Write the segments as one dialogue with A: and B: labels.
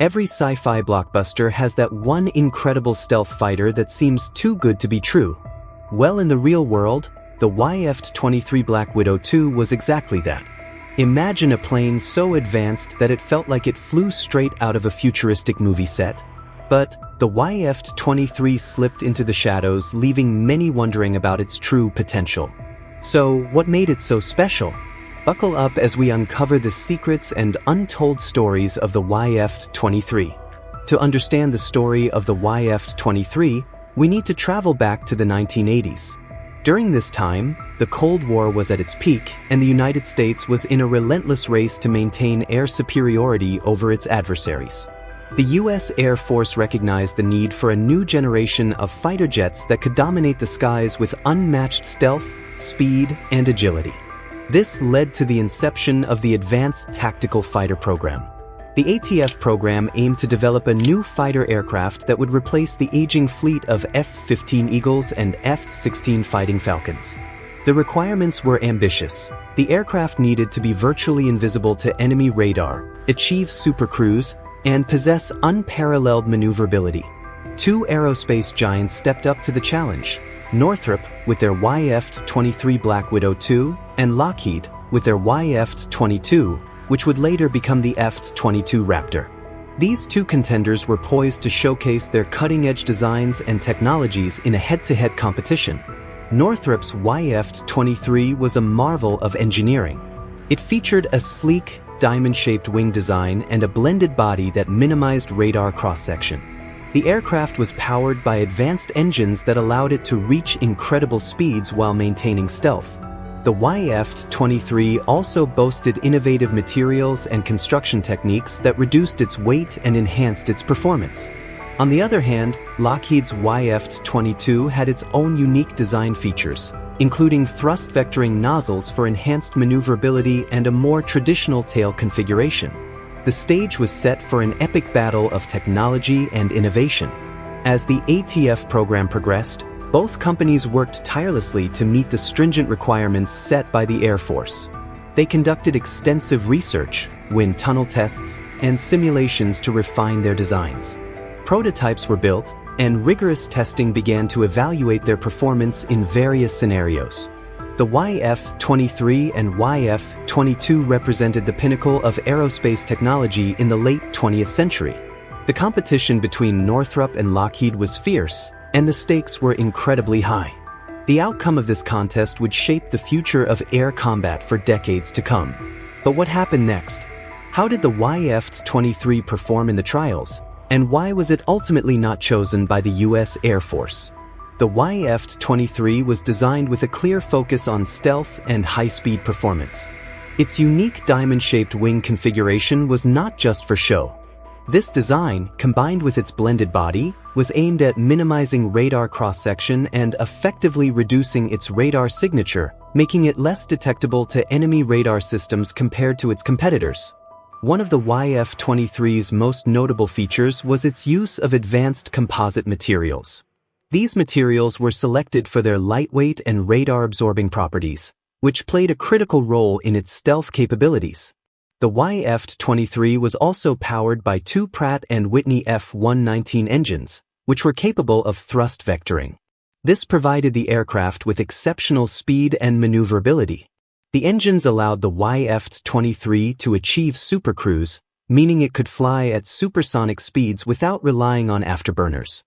A: Every sci-fi blockbuster has that one incredible stealth fighter that seems too good to be true. Well, in the real world, the YF-23 Black Widow 2 was exactly that. Imagine a plane so advanced that it felt like it flew straight out of a futuristic movie set. But the YF-23 slipped into the shadows, leaving many wondering about its true potential. So, what made it so special? Buckle up as we uncover the secrets and untold stories of the YF-23. To understand the story of the YF-23, we need to travel back to the 1980s. During this time, the Cold War was at its peak, and the United States was in a relentless race to maintain air superiority over its adversaries. The U.S. Air Force recognized the need for a new generation of fighter jets that could dominate the skies with unmatched stealth, speed, and agility. This led to the inception of the Advanced Tactical Fighter Program. The ATF program aimed to develop a new fighter aircraft that would replace the aging fleet of F-15 Eagles and F-16 Fighting Falcons. The requirements were ambitious. The aircraft needed to be virtually invisible to enemy radar, achieve supercruise, and possess unparalleled maneuverability. Two aerospace giants stepped up to the challenge: Northrop with their YF-23 Black Widow 2 and Lockheed with their YF-22, which would later become the F-22 Raptor. These two contenders were poised to showcase their cutting-edge designs and technologies in a head-to-head competition. Northrop's YF-23 was a marvel of engineering. It featured a sleek, diamond-shaped wing design and a blended body that minimized radar cross-section. The aircraft was powered by advanced engines that allowed it to reach incredible speeds while maintaining stealth. The YF-23 also boasted innovative materials and construction techniques that reduced its weight and enhanced its performance. On the other hand, Lockheed's YF-22 had its own unique design features, including thrust vectoring nozzles for enhanced maneuverability and a more traditional tail configuration. The stage was set for an epic battle of technology and innovation. As the ATF program progressed, both companies worked tirelessly to meet the stringent requirements set by the Air Force. They conducted extensive research, wind tunnel tests, and simulations to refine their designs. Prototypes were built, and rigorous testing began to evaluate their performance in various scenarios. The YF-23 and YF-22 represented the pinnacle of aerospace technology in the late 20th century. The competition between Northrop and Lockheed was fierce, and the stakes were incredibly high. The outcome of this contest would shape the future of air combat for decades to come. But what happened next? How did the YF-23 perform in the trials, and why was it ultimately not chosen by the U.S. Air Force? The YF-23 was designed with a clear focus on stealth and high-speed performance. Its unique diamond-shaped wing configuration was not just for show. This design, combined with its blended body, was aimed at minimizing radar cross-section and effectively reducing its radar signature, making it less detectable to enemy radar systems compared to its competitors. One of the YF-23's most notable features was its use of advanced composite materials. These materials were selected for their lightweight and radar-absorbing properties, which played a critical role in its stealth capabilities. The YF-23 was also powered by two Pratt & Whitney F-119 engines, which were capable of thrust vectoring. This provided the aircraft with exceptional speed and maneuverability. The engines allowed the YF-23 to achieve supercruise, meaning it could fly at supersonic speeds without relying on afterburners.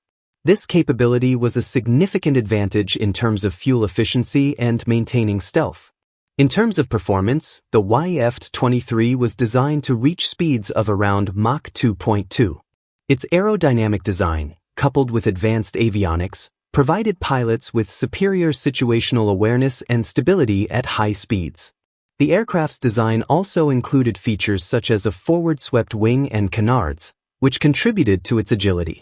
A: This capability was a significant advantage in terms of fuel efficiency and maintaining stealth. In terms of performance, the YF-23 was designed to reach speeds of around Mach 2.2. Its aerodynamic design, coupled with advanced avionics, provided pilots with superior situational awareness and stability at high speeds. The aircraft's design also included features such as a forward-swept wing and canards, which contributed to its agility.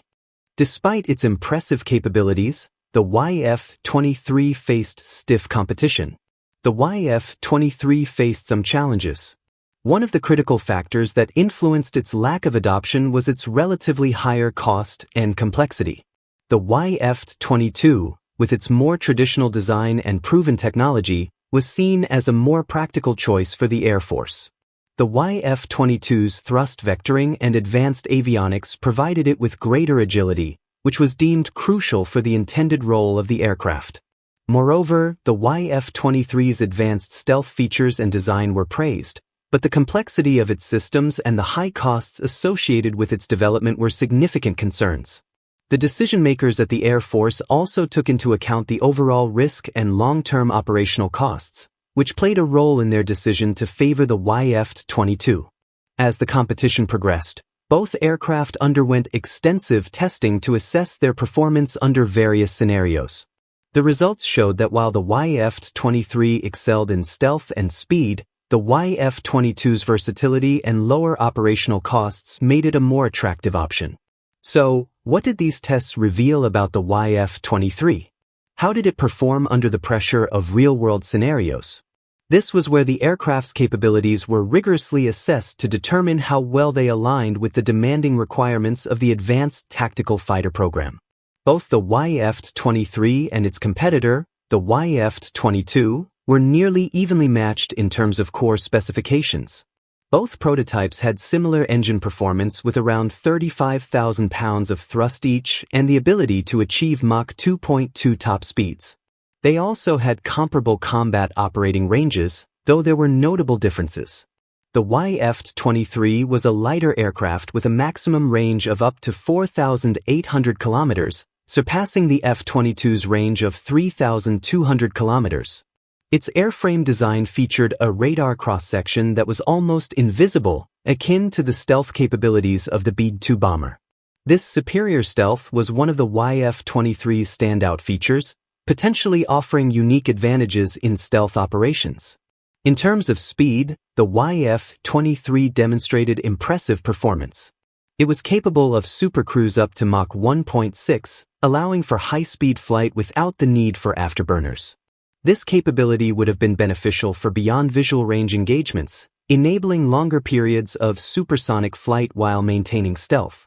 A: Despite its impressive capabilities, the YF-23 faced stiff competition. The YF-23 faced some challenges. One of the critical factors that influenced its lack of adoption was its relatively higher cost and complexity. The YF-22, with its more traditional design and proven technology, was seen as a more practical choice for the Air Force. The YF-22's thrust vectoring and advanced avionics provided it with greater agility, which was deemed crucial for the intended role of the aircraft. Moreover, the YF-23's advanced stealth features and design were praised, but the complexity of its systems and the high costs associated with its development were significant concerns. The decision-makers at the Air Force also took into account the overall risk and long-term operational costs, which played a role in their decision to favor the YF-22. As the competition progressed, both aircraft underwent extensive testing to assess their performance under various scenarios. The results showed that while the YF-23 excelled in stealth and speed, the YF-22's versatility and lower operational costs made it a more attractive option. So, what did these tests reveal about the YF-23? How did it perform under the pressure of real-world scenarios? This was where the aircraft's capabilities were rigorously assessed to determine how well they aligned with the demanding requirements of the Advanced Tactical Fighter program. Both the YF-23 and its competitor, the YF-22, were nearly evenly matched in terms of core specifications. Both prototypes had similar engine performance with around 35,000 pounds of thrust each and the ability to achieve Mach 2.2 top speeds. They also had comparable combat operating ranges, though there were notable differences. The YF-23 was a lighter aircraft with a maximum range of up to 4,800 kilometers, surpassing the F-22's range of 3,200 kilometers. Its airframe design featured a radar cross-section that was almost invisible, akin to the stealth capabilities of the B-2 bomber. This superior stealth was one of the YF-23's standout features, potentially offering unique advantages in stealth operations. In terms of speed, the YF-23 demonstrated impressive performance. It was capable of supercruise up to Mach 1.6, allowing for high-speed flight without the need for afterburners. This capability would have been beneficial for beyond visual range engagements, enabling longer periods of supersonic flight while maintaining stealth.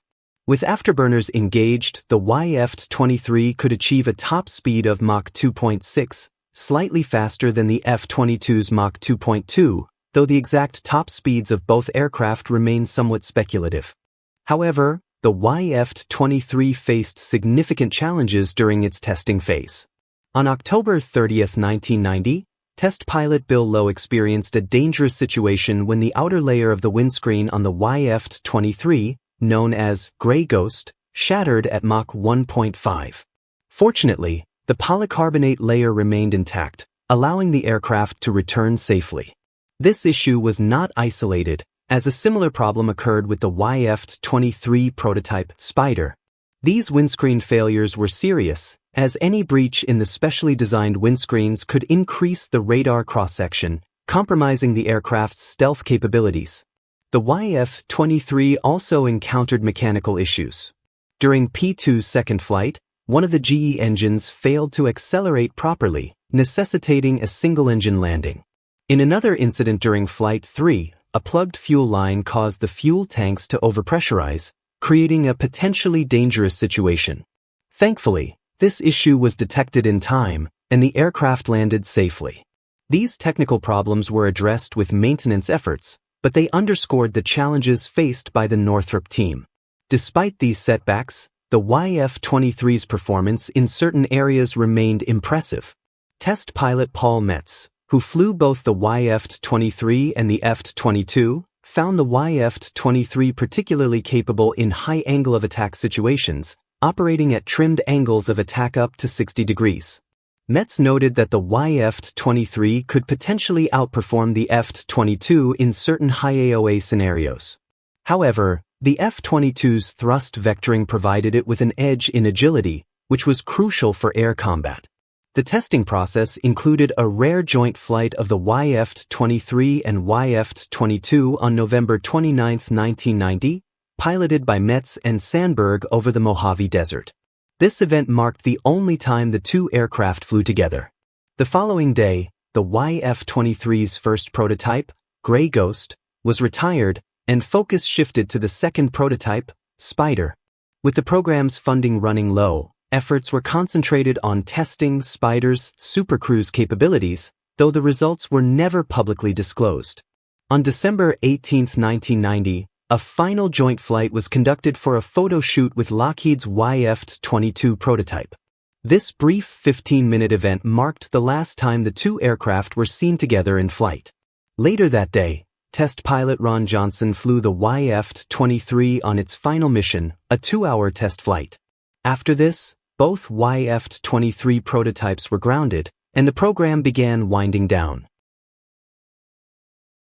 A: With afterburners engaged, the YF-23 could achieve a top speed of Mach 2.6, slightly faster than the F-22's Mach 2.2, though the exact top speeds of both aircraft remain somewhat speculative. However, the YF-23 faced significant challenges during its testing phase. On October 30, 1990, test pilot Bill Lowe experienced a dangerous situation when the outer layer of the windscreen on the YF-23, known as gray ghost, shattered at Mach 1.5. Fortunately, the polycarbonate layer remained intact, allowing the aircraft to return safely. This issue was not isolated, as a similar problem occurred with the YF-23 prototype Spider. These windscreen failures were serious, as any breach in the specially designed windscreens could increase the radar cross-section, compromising the aircraft's stealth capabilities. The YF-23 also encountered mechanical issues. During P-2's second flight, one of the GE engines failed to accelerate properly, necessitating a single-engine landing. In another incident during Flight 3, a plugged fuel line caused the fuel tanks to overpressurize, creating a potentially dangerous situation. Thankfully, this issue was detected in time, and the aircraft landed safely. These technical problems were addressed with maintenance efforts, but they underscored the challenges faced by the Northrop team. Despite these setbacks, the YF-23's performance in certain areas remained impressive. Test pilot Paul Metz, who flew both the YF-23 and the F-22, found the YF-23 particularly capable in high angle of attack situations, operating at trimmed angles of attack up to 60 degrees. Metz noted that the YF-23 could potentially outperform the F-22 in certain high AOA scenarios. However, the F-22's thrust vectoring provided it with an edge in agility, which was crucial for air combat. The testing process included a rare joint flight of the YF-23 and YF-22 on November 29, 1990, piloted by Metz and Sandberg over the Mojave Desert. This event marked the only time the two aircraft flew together. The following day, the YF-23's first prototype, Gray Ghost, was retired and focus shifted to the second prototype, Spider. With the program's funding running low, efforts were concentrated on testing Spider's supercruise capabilities, though the results were never publicly disclosed. On December 18, 1990, a final joint flight was conducted for a photo shoot with Lockheed's YF-22 prototype. This brief 15-minute event marked the last time the two aircraft were seen together in flight. Later that day, test pilot Ron Johnson flew the YF-23 on its final mission, a 2-hour test flight. After this, both YF-23 prototypes were grounded, and the program began winding down.